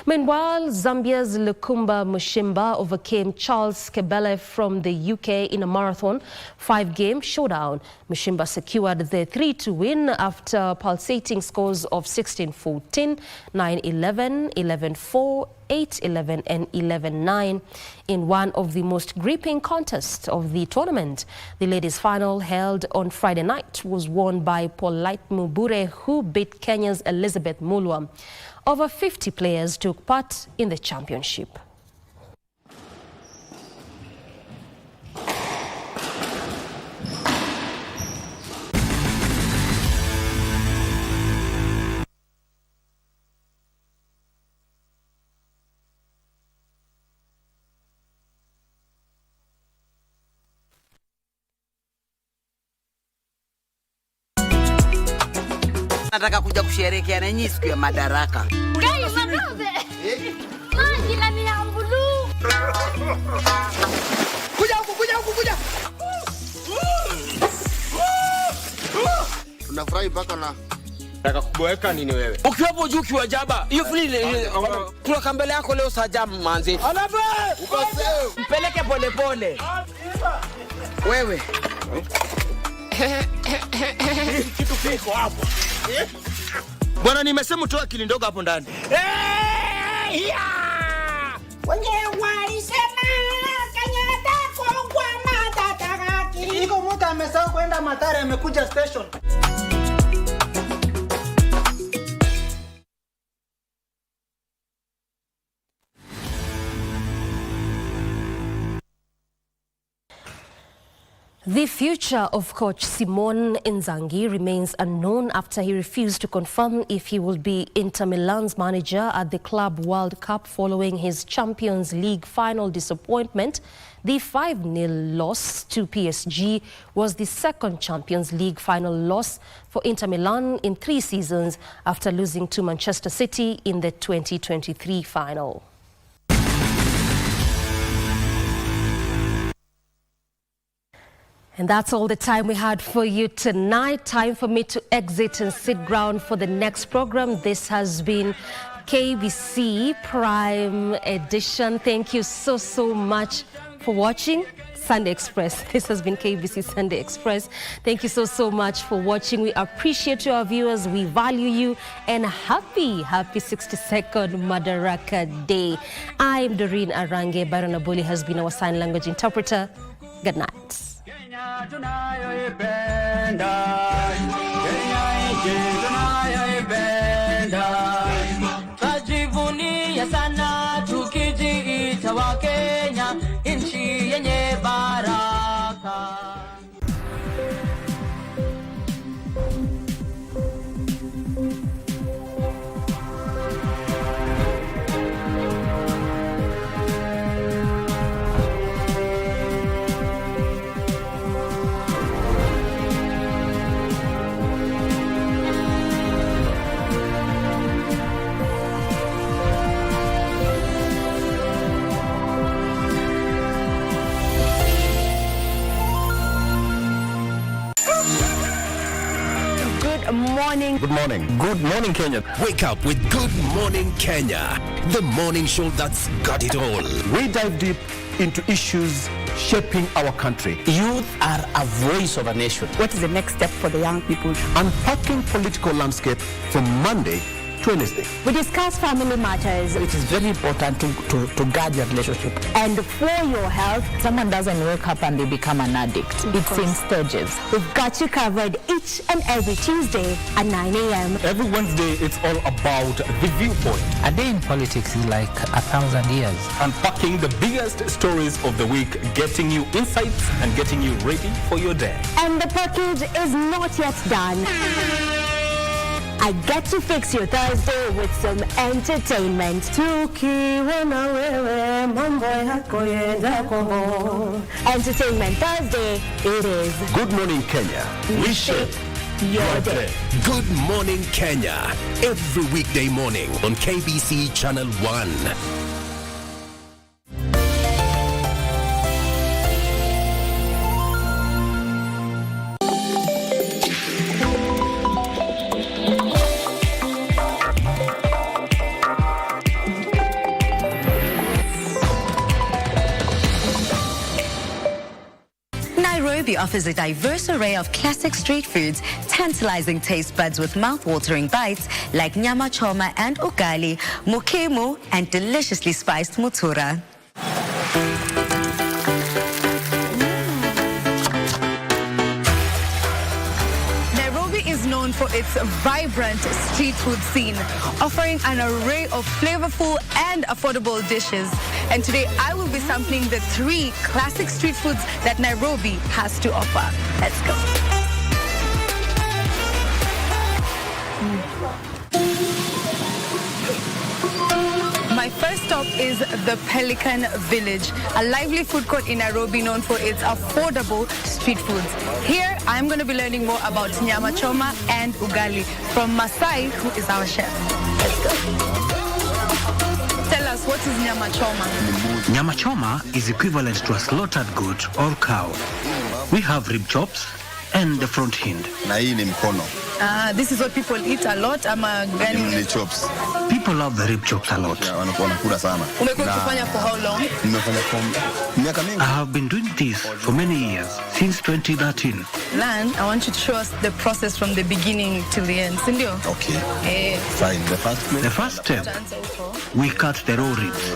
Meanwhile, Zambia's Lukumba Mushimba overcame Charles Kebele from the UK in a marathon 5-game showdown. Mushimba secured the 3-2 win after pulsating scores of 16-14, 9-11, 11-4, 8-11 and 11-9 in one of the most gripping contests of the tournament. The ladies' final, held on Friday night, was won by Polite Mubure, who beat Kenya's Elizabeth Mulwa. Over 50 players took part in the championship. Nataka kuja kusherehekea na nyinyi siku ya Madaraka. Maji la miambulu. Kuja huku. Tunafurahi mpaka na nataka kuboeka nini wewe? Ukiwapo juu kiwa jaba. Hiyo fulili kula kambele yako leo saa jamu manzi. Alafu ukoseo. Mpeleke pole. Wewe. Kitu kiko hapo. Bwana, nimesema toa akili ndogo hapo ndani. Wenyewe walisema Kenyatta kwa matata akili. Iko mtu amesahau kwenda Matare, amekuja station. The future of coach Simone Inzaghi remains unknown after he refused to confirm if he will be Inter Milan's manager at the Club World Cup following his Champions League final disappointment. The 5-0 loss to PSG was the second Champions League final loss for Inter Milan in 3 seasons after losing to Manchester City in the 2023 final. And that's all the time we had for you tonight. Time for me to exit and sit ground for the next program. This has been KBC Prime Edition. Thank you so much for watching Sunday Express. This has been KBC Sunday Express. Thank you so much for watching. We appreciate you, our viewers. We value you. And happy 62nd Madaraka Day. I'm Doreen Arange. Byron Abuli has been our sign language interpreter. Good night. Tajivunia sana tukijiita wa Kenya, nchi yenye baraka. Good morning. Good morning, Kenya. Wake up with Good Morning Kenya, the morning show that's got it all. We dive deep into issues shaping our country. Youth are a voice of a nation. What is the next step for the young people? Unpacking political landscape from Monday to Wednesday. We discuss family matters. It is very important to guard your relationship. And for your health, someone doesn't wake up and they become an addict. It's in stages. We've got you covered each and every Tuesday at 9 a.m. Every Wednesday, it's all about the viewpoint. A day in politics is like 1,000 years. Unpacking the biggest stories of the week, getting you insights and getting you ready for your day. And the package is not yet done. I get to fix your Thursday with some entertainment. Entertainment Thursday, it is. Good morning, Kenya. We shape your day. Good morning, Kenya. Every weekday morning on KBC Channel 1. Nairobi offers a diverse array of classic street foods, tantalizing taste buds with mouth-watering bites like nyama choma and ugali, mukimo, and deliciously spiced mutura. Known for its vibrant street food scene, offering an array of flavorful and affordable dishes. And today I will be sampling the 3 classic street foods that Nairobi has to offer. Let's go. My first stop is the Pelican Village, a lively food court in Nairobi known for its affordable street foods. Here, I'm going to be learning more about nyama choma and ugali from Masai, who is our chef. Let's go. Tell us, what is nyama choma? Nyama choma is equivalent to a slaughtered goat or cow. We have rib chops and the front hind. This is what people eat a lot. Chops. People love the rib chops a lot. Umekuwa ukifanya for how long? I have been doing this for many years, since 2013. Lan, I want you to show us the process from the beginning till the end. Sindio? Okay. Fine. The first step, we cut the raw ribs.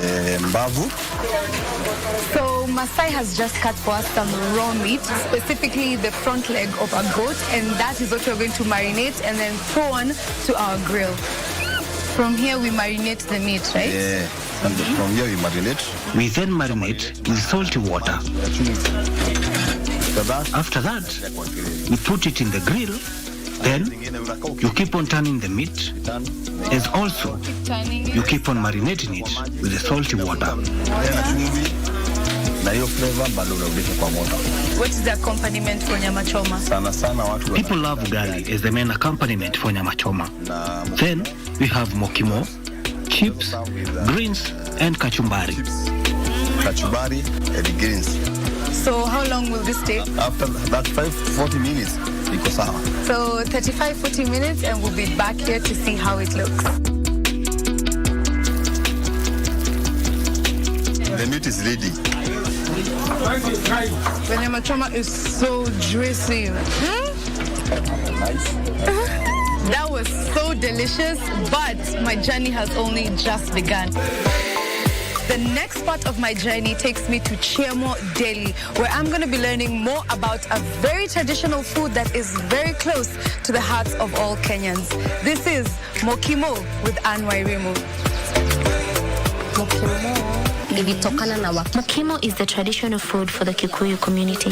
So Masai has just cut for us some raw meat, specifically the front leg of a goat, and that is what we're going to marinate and then throw on to our grill. From here we marinate the meat, right? Yeah, and from here we marinate. We then marinate with salty water. After that, we put it in the grill. Then you keep on turning the meat, as also you keep on marinating it with the salty water. What is the accompaniment for nyama choma? People love ugali as the main accompaniment for nyama choma. Then we have mokimo, chips, greens, and kachumbari. Kachumbari and greens. So how long will this take? After that, 5 to 40 minutes. So 35-40 minutes and we'll be back here to see how it looks. The meat is ready. The nyama choma is so juicy. That was so delicious, but my journey has only just begun. The next part of my journey takes me to Chiemo, Delhi, where I'm going to be learning more about a very traditional food that is very close to the hearts of all Kenyans. This is mokimo with Anne Wairimu. Mokimo is the traditional food for the Kikuyu community.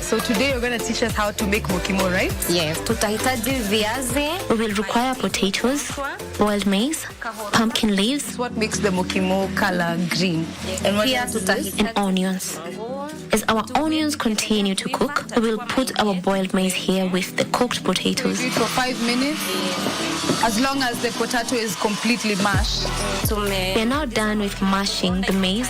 So today you're going to teach us how to make mokimo, right? Yes. We will require potatoes, boiled maize, pumpkin leaves. What makes the mokimo color green? And what and onions. As our onions continue to cook, we will put our boiled maize here with the cooked potatoes. For 5 minutes, as long as the potato is completely mashed. We are now done with mashing the maize.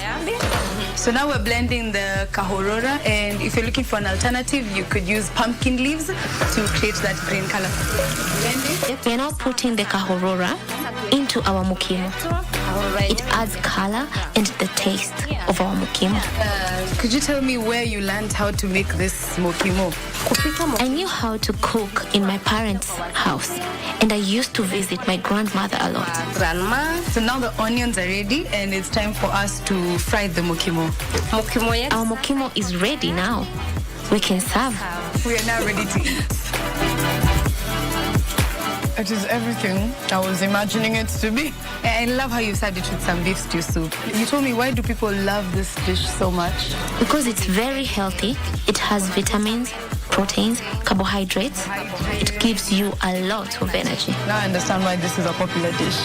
So now we're blending the kahorora, and if you're looking for an alternative, you could use pumpkin leaves to create that green color. We are now putting the kahorora into our mokimo. It adds color and the taste. of our mokimo. Could you tell me where you learned how to make this mokimo? I knew how to cook in my parents' house, and I used to visit my grandmother a lot. Grandma. So now the onions are ready, and it's time for us to fry the mokimo. Our mokimo is ready now. We can serve. We are now ready to eat. It is everything I was imagining it to be. I love how you served it with some beef stew soup. You told me, why do people love this dish so much? Because it's very healthy. It has vitamins, proteins, carbohydrates. It gives you a lot of energy. Now I understand why this is a popular dish.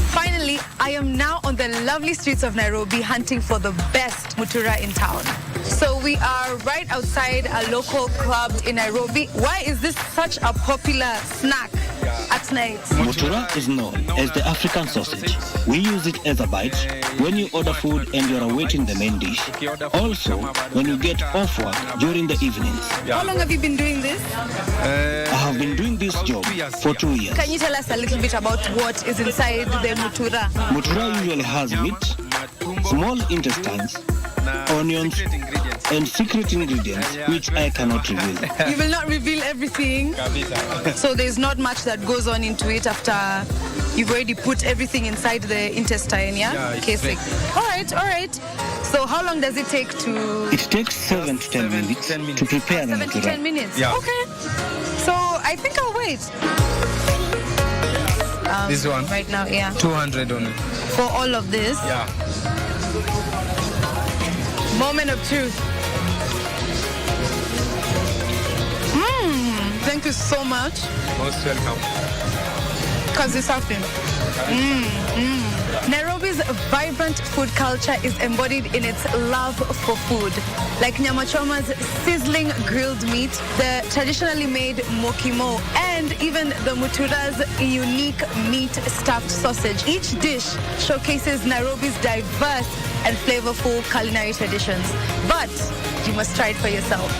Finally, I am now on the lovely streets of Nairobi hunting for the best mutura in town. So we are right outside a local club in Nairobi. Why is this such a popular snack at night? Mutura is known as the African sausage. We use it as a bite when you order food and you're awaiting the main dish. Also, when you get off work during the evenings. How long have you been doing this? I have been doing this job for 2 years. Can you tell us a little bit about what is inside the mutura? Mutura usually has meat, small intestines, onions, and secret ingredients which I cannot reveal. You will not reveal everything. So there's not much that goes on into it after you've already put everything inside the intestine, yeah? Casing. All right. So how long does it take to... It takes 7 to 10 minutes to prepare the 7 to mutura. 10 minutes? Yeah. Okay. So I think I'll wait. This one? Right now, yeah. 200 only. For all of this? Yeah. Moment of truth. Thank you so much. Most welcome. Because it's happening. Nairobi's vibrant food culture is embodied in its love for food. Like Nyama Choma's sizzling grilled meat, the traditionally made mokimo, and even the mutura's unique meat stuffed sausage. Each dish showcases Nairobi's diverse and flavorful culinary traditions. But you must try it for yourself.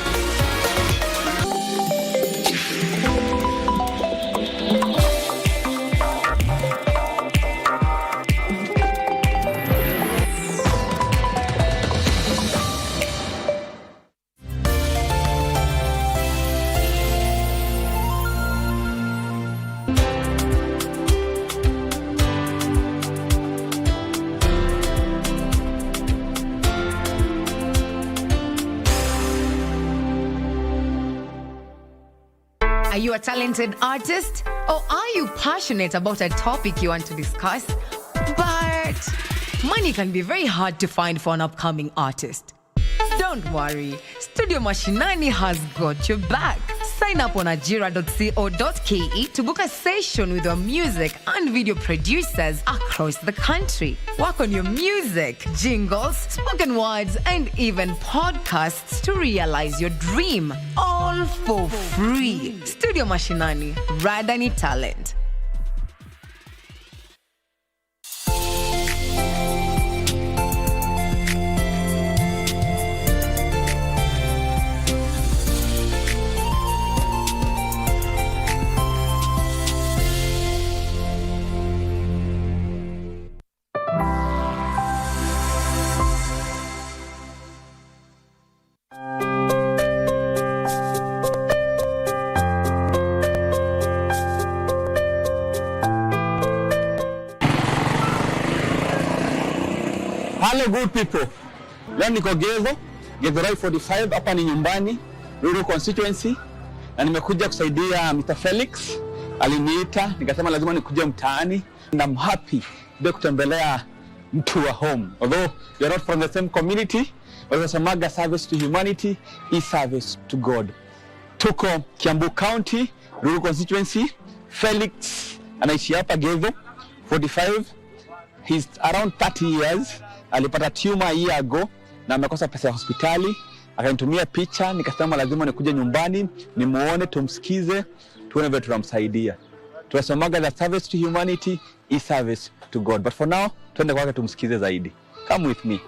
Are you a talented artist? Or are you passionate about a topic you want to discuss? But money can be very hard to find for an upcoming artist. Don't worry, Studio Mashinani has got your back. Sign up on ajira.co.ke to book a session with your music and video producers across the country. Work on your music, jingles, spoken words, and even podcasts to realize your dream. All for free. Studio Mashinani, Radani Talent. Hello good people. Leo niko Githurai 45 hapa ni nyumbani, Ruiru constituency, na nimekuja kusaidia Mr. Felix. Aliniita, nikasema lazima nikuje mtaani, and I'm happy to kutembelea mtu wa home. Although you're not from the same community, wanasemaga service to humanity is service to God. Tuko Kiambu County, Ruiru constituency. Felix anaishi hapa Githurai 45. He's around 30 years. Alipata tumor a year ago na amekosa pesa ya hospitali. Akanitumia picha, nikasema lazima nikuje nyumbani, nimuone, tumsikize, tuone vile tunamsaidia. Tunasemaga that service to humanity is service to God. But for now, tuende kwake tumsikize zaidi. Come with me.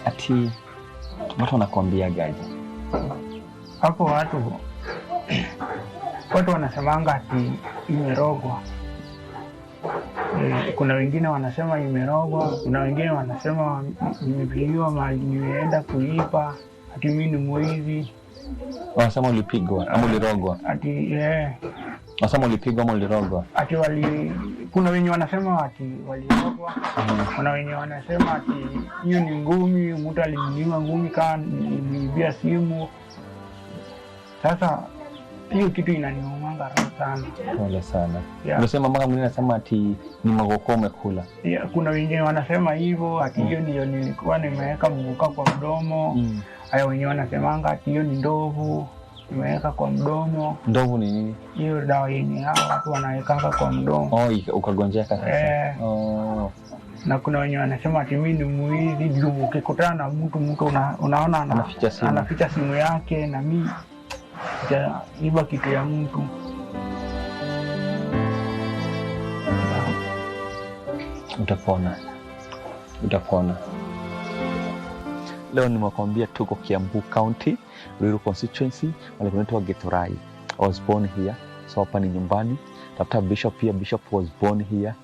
Ati watu wanakuambia gaje? Hapo watu wanasemanga ati imerogwa. Kuna wengine wanasema imerogwa, kuna wengine wanasema nimepigiwa mali nimeenda kuipa, ati mimi ni mwizi. Wanasema ulipigwa ama ulirogwa? Ati wanasema ulipigwa ama ulirogwa? Ati kuna wenye wanasema ati walirogwa. Kuna wenye wanasema ati hiyo ni ngumi, mtu alininyima ngumi kama nilibia simu. Sasa hiyo kitu inaniumanga roho sana. Pole sana. Unasema mama mwingine anasema ati ni magoko umekula. Kuna wengine wanasema hivyo ati hiyo ndio nilikuwa nimeweka mguka kwa mdomo. Haya wengine wanasemanga ati hiyo ni ndovu nimeweka kwa mdomo. Ndovu ni nini? Hiyo dawa yenye hao watu wanawekanga kwa mdomo. Ukagonjeka sasa. Na kuna wenye wanasema ati mimi ni mwizi, juu ukikutana na mtu unaona anaficha simu yake na mimi iba kitu ya mtu. Utapona. Leo nimekwambia tuko Kiambu County, Ruiru constituency, wale kunaitwa Githurai. I was born here, so hapa ni nyumbani. Tafuta bishop here, bishop was born here.